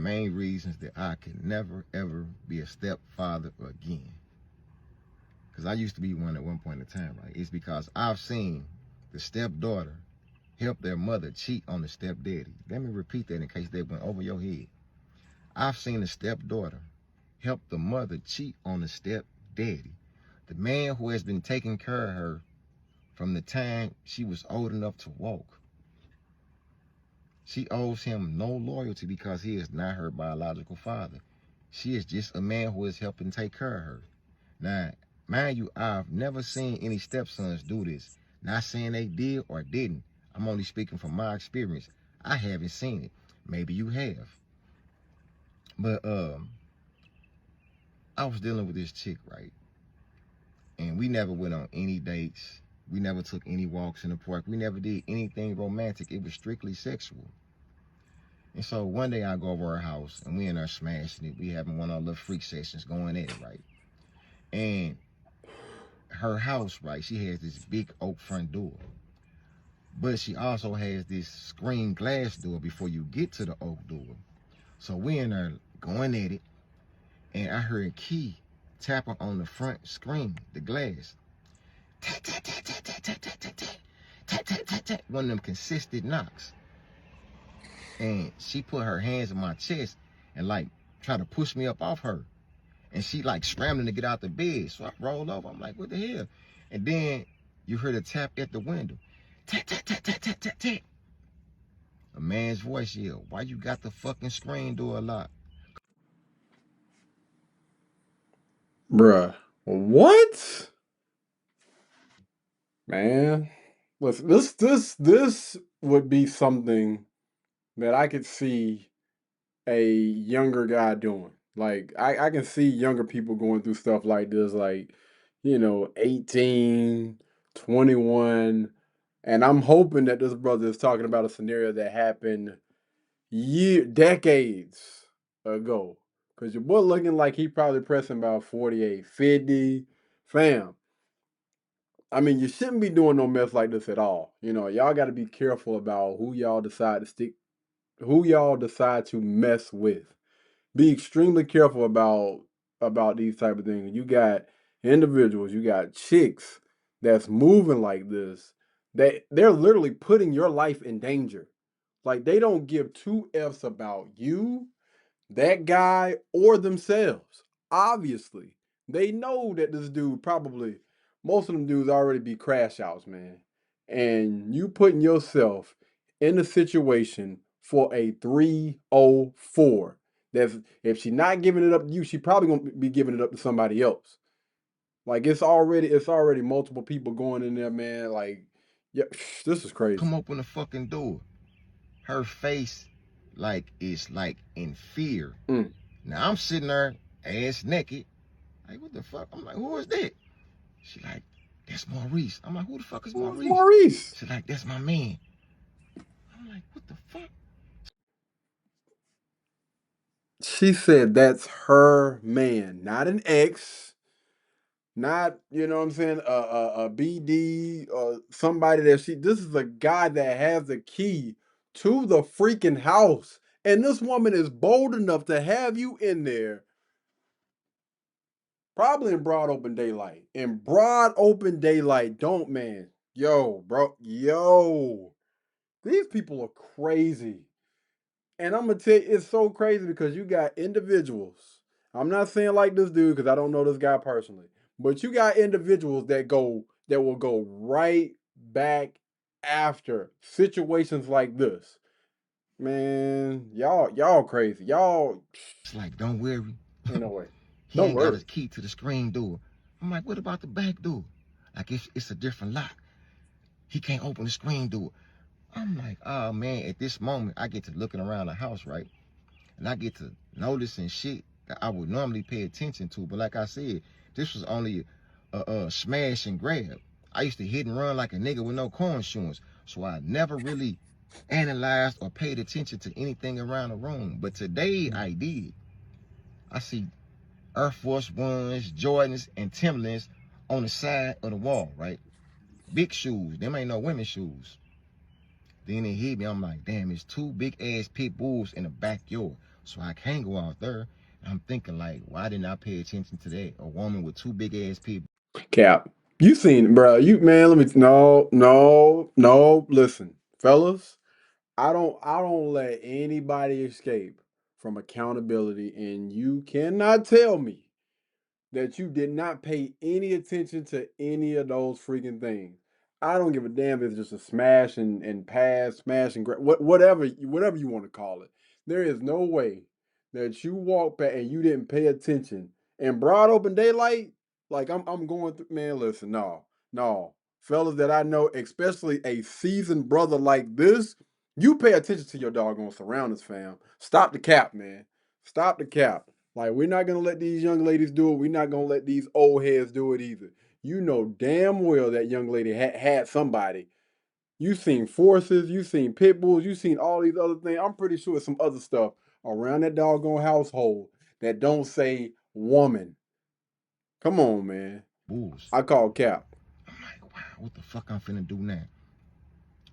main reasons that I could never, ever be a stepfather again. Because I used to be one at one point in time, right? It's because I've seen the stepdaughter help their mother cheat on the stepdaddy. Let me repeat that in case they went over your head. I've seen the stepdaughter help the mother cheat on the stepdaddy, the man who has been taking care of her from the time she was old enough to walk. She owes him no loyalty because he is not her biological father. She is just a man who is helping take care of her. Now, mind you, I've never seen any stepsons do this. Not saying they did or didn't. I'm only speaking from my experience. I haven't seen it. Maybe you have. But I was dealing with this chick, right? And we never went on any dates. We never took any walks in the park. We never did anything romantic. It was strictly sexual. And so one day I go over her house and we in there smashing it. We having one of our little freak sessions going at it, right? And her house, right, she has this big oak front door. But she also has this screen glass door before you get to the oak door. So we in there going at it. And I heard Key tapping on the front screen, the glass. Tat, tat, tat, tat, tat, tat, tat, tat, tat, tat, tat, tat, tat. One of them consistent knocks. And she put her hands on my chest and like try to push me up off her. And she like scrambling to get out the bed. So I rolled over. I'm like, what the hell? And then you heard a tap at the window. Tat, tat, tat, tat, tat, tat, tat. A man's voice yelled, why you got the fucking screen door locked? Bruh. What? Man. Listen, this would be something that I could see a younger guy doing. Like I can see younger people going through stuff like this, like, 18, 21. And I'm hoping that this brother is talking about a scenario that happened decades ago. Cause your boy looking like he probably pressing about 48, 50. Fam. I mean, you shouldn't be doing no mess like this at all. Y'all gotta be careful about who y'all decide to mess with. Be extremely careful about these type of things. You got individuals, you got chicks that's moving like this. They're literally putting your life in danger. Like they don't give two F's about you, that guy, or themselves. Obviously, they know that this dude probably, most of them dudes already be crash outs, man. And you putting yourself in a situation for a 304. That's, if she not giving it up to you, she probably gonna be giving it up to somebody else. Like it's already multiple people going in there, man. Like, yeah, this is crazy. Come open the fucking door. Her face like is like in fear. Mm. Now I'm sitting there ass naked. Like, what the fuck? I'm like, who is that? She like, that's Maurice. I'm like, who the fuck is Who's Maurice? Maurice? She like, that's my man. I'm like, what the fuck? She said that's her man, not an ex, not, you know what I'm saying, a BD or somebody that this is a guy that has the key to the freaking house. And this woman is bold enough to have you in there, probably in broad open daylight. In broad open daylight, don't, man. Yo, bro, yo. These people are crazy. And I'm gonna tell you, it's so crazy because you got individuals. I'm not saying like this dude because I don't know this guy personally, but you got individuals that will go right back after situations like this. Man, y'all crazy. Y'all, It's like, don't worry. ain't no way. He Don't ain't got worry. his key to the screen door. I'm like, what about the back door? Like, it's a different lock. He can't open the screen door. I'm like, oh man, at this moment, I get to looking around the house, right? And I get to noticing shit that I would normally pay attention to. But like I said, this was only a smash and grab. I used to hit and run like a nigga with no car insurance. So I never really analyzed or paid attention to anything around the room. But today I did. I see Air Force Ones, Jordans, and Timberlands on the side of the wall, right? Big shoes. Them ain't no women's shoes. Then it hit me. I'm like, damn, it's two big ass pit bulls in the backyard. So I can't go out there. I'm thinking like, why didn't I pay attention to that? A woman with two big ass people. Cap, you seen, bro? Man, let me. No. Listen, fellas, I don't let anybody escape from accountability, and you cannot tell me that you did not pay any attention to any of those freaking things. I don't give a damn if it's just a smash and pass, smash and grab, whatever you want to call it. There is no way that you walk back and you didn't pay attention in broad open daylight. Like I'm going through. Man, listen, no, fellas that I know, especially a seasoned brother like this, you pay attention to your doggone surroundings, fam. Stop the cap, man. Stop the cap. Like, we're not gonna let these young ladies do it. We're not gonna let these old heads do it either. You know damn well that young lady had somebody. You seen forces, you seen pit bulls, you seen all these other things. I'm pretty sure some other stuff around that doggone household that don't say woman. Come on, man. Bulls. I call cap. I'm like, wow, what the fuck I'm finna do now?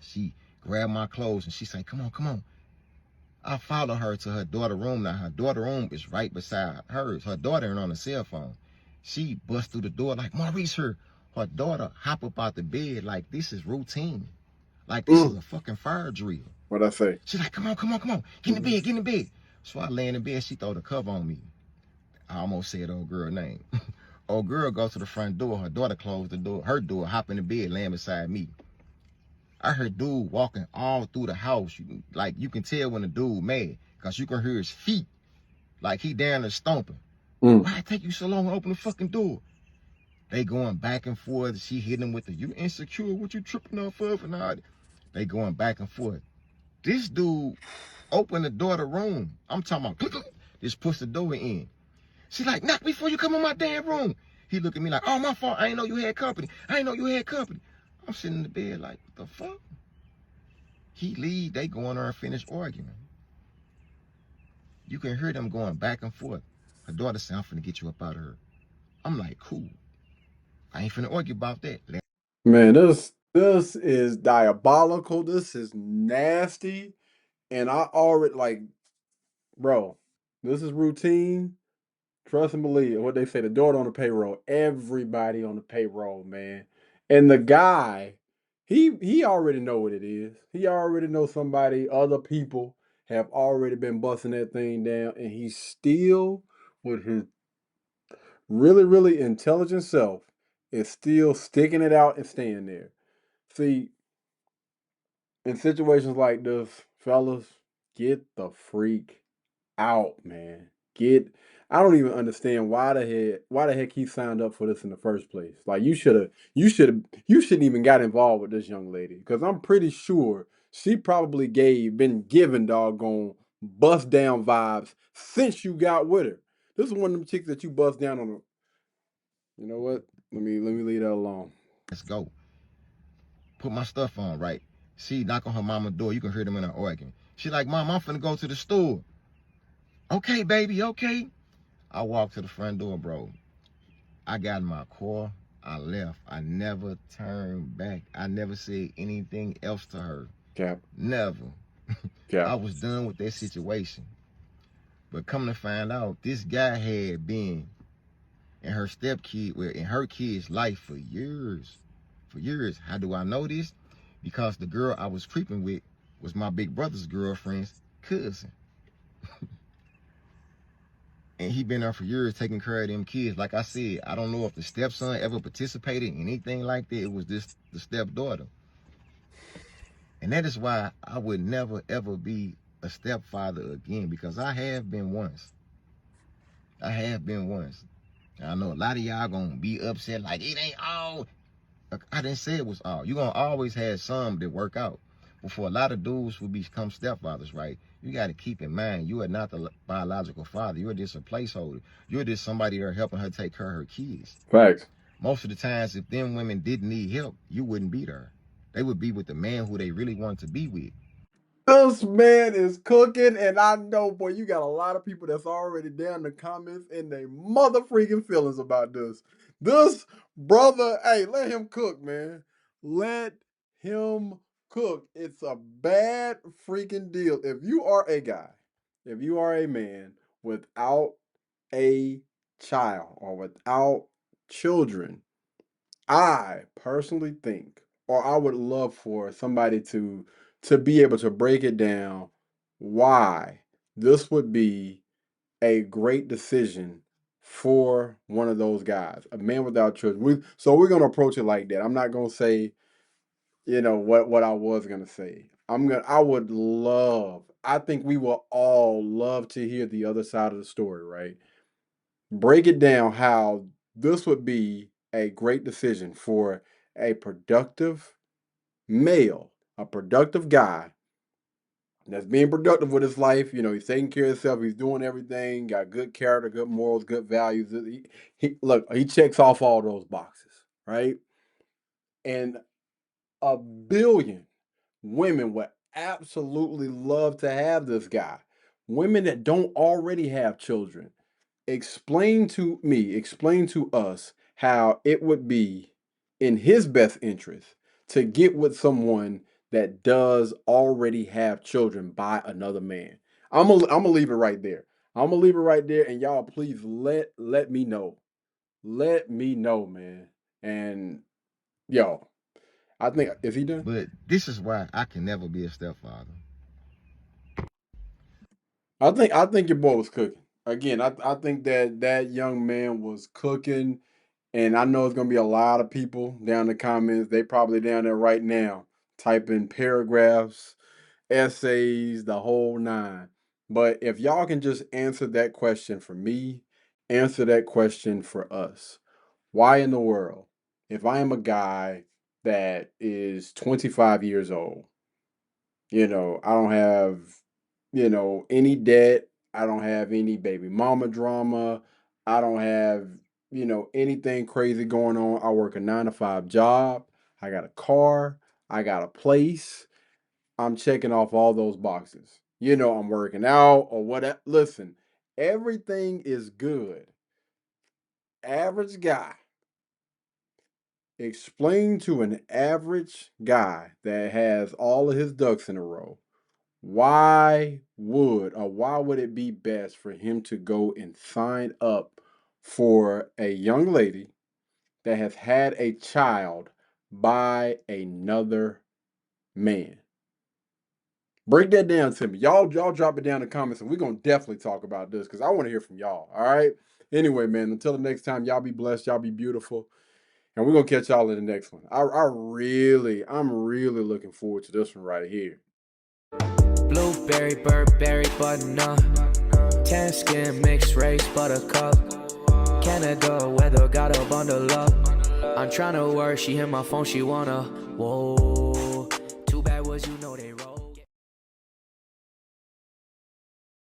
She grabbed my clothes and she said, come on. I followed her to her daughter's room. Now her daughter's room is right beside hers. Her daughter ain't on the cell phone. She bust through the door like, Maurice, her daughter hop up out the bed like this is routine. Like this is a fucking fire drill. What'd I say? She's like, come on. Get in the bed. So I lay in the bed. She throw the cover on me. I almost said old girl name. Old girl goes to the front door. Her daughter closed the door. Her door, hop in the bed, laying beside me. I heard dude walking all through the house. You can tell when the dude mad, cause you can hear his feet, like he down there stomping. Why it take you so long to open the fucking door? They going back and forth. She hitting him with the, you insecure, what you tripping off of, and all that. They going back and forth. This dude opened the door of the room. I'm talking about, just push the door in. She like, knock before you come in my damn room. He look at me like, oh, my fault. I ain't know you had company. I'm sitting in the bed like, what the fuck? He leave, they go in there and finish arguing. You can hear them going back and forth. Her daughter said, I'm finna get you up out of her. I'm like, cool. I ain't finna argue about that. Man, this is diabolical. This is nasty. And I already like, bro, this is routine. Trust and believe what they say, the daughter on the payroll, everybody on the payroll, man. And the guy, he already know what it is. He already know somebody, other people have already been busting that thing down, and he's still with his really, really intelligent self is still sticking it out and staying there. See, in situations like this, fellas, get the freak out, man. I don't even understand why the heck he signed up for this in the first place. Like you shouldn't even got involved with this young lady. Cause I'm pretty sure she probably been given doggone bust down vibes since you got with her. This is one of them chicks that you bust down on. You know what? Let me leave that alone. Let's go. Put my stuff on, right? She knock on her mama's door. You can hear them in her arguing. She like, Mom, I'm finna go to the store. Okay, baby, okay. I walked to the front door, bro. I got in my car. I left. I never turned back. I never said anything else to her. Cap. Never. Cap. I was done with that situation. But come to find out, this guy had been in her in her kid's life for years. For years. How do I know this? Because the girl I was creeping with was my big brother's girlfriend's cousin. And he been there for years taking care of them kids. Like I said, I don't know if the stepson ever participated in anything like that. It was just the stepdaughter. And that is why I would never, ever be a stepfather again, because I have been once. I have been once. I know a lot of y'all gonna be upset like it ain't all. I didn't say it was all. You're gonna always have some that work out. But for a lot of dudes who become stepfathers, right, you got to keep in mind, you are not the biological father. You're just a placeholder. You're just somebody there helping her take care of her kids. Facts. Most of the times, if them women didn't need help, you wouldn't be there. They would be with the man who they really wanted to be with. This man is cooking, and I know, boy, you got a lot of people that's already down in the comments in their mother freaking feelings about this. This brother, hey, let him cook, man. Let him cook. It's a bad freaking deal. If you are a guy if you are a man without a child or without children, I personally think, or I would love for somebody to be able to break it down why this would be a great decision for one of those guys, a man without children. So we're gonna approach it like that. I'm not gonna say, what I was gonna say. I would love, I think we will all love to hear the other side of the story, right? Break it down how this would be a great decision for a productive male, a productive guy that's being productive with his life. He's taking care of himself. He's doing everything. Got good character, good morals, good values. He checks off all those boxes, right? And a billion women would absolutely love to have this guy. Women that don't already have children. Explain to us how it would be in his best interest to get with someone that does already have children by another man. I'm gonna leave it right there. I'm gonna leave it right there, and y'all please let me know. Let me know, man. And yo, I think, is he done? But this is why I can never be a stepfather. I think your boy was cooking. Again, I think that young man was cooking, and I know it's gonna be a lot of people down in the comments. They probably down there right now typing paragraphs, essays, the whole nine. But if y'all can just answer that question for me, answer that question for us. Why in the world, if I am a guy that is 25 years old, I don't have, any debt. I don't have any baby mama drama. I don't have, anything crazy going on. I work a 9 to 5 job. I got a car. I got a place. I'm checking off all those boxes. I'm working out or whatever. Listen, everything is good. Average guy. Explain to an average guy that has all of his ducks in a row, why would it be best for him to go and sign up for a young lady that has had a child by another man? Break that down to me. Y'all drop it down in the comments, and we're gonna definitely talk about this because I want to hear from y'all. All right. Anyway, man, until the next time, y'all be blessed, y'all be beautiful, and we're gonna catch y'all in the next one. I'm really looking forward to this one right here. Blueberry, Burberry, button-up, tan skin, mixed race, buttercup, Canada weather, got a bundle up. I'm tryna work, she hit my phone, she wanna, whoa, too bad was they roll.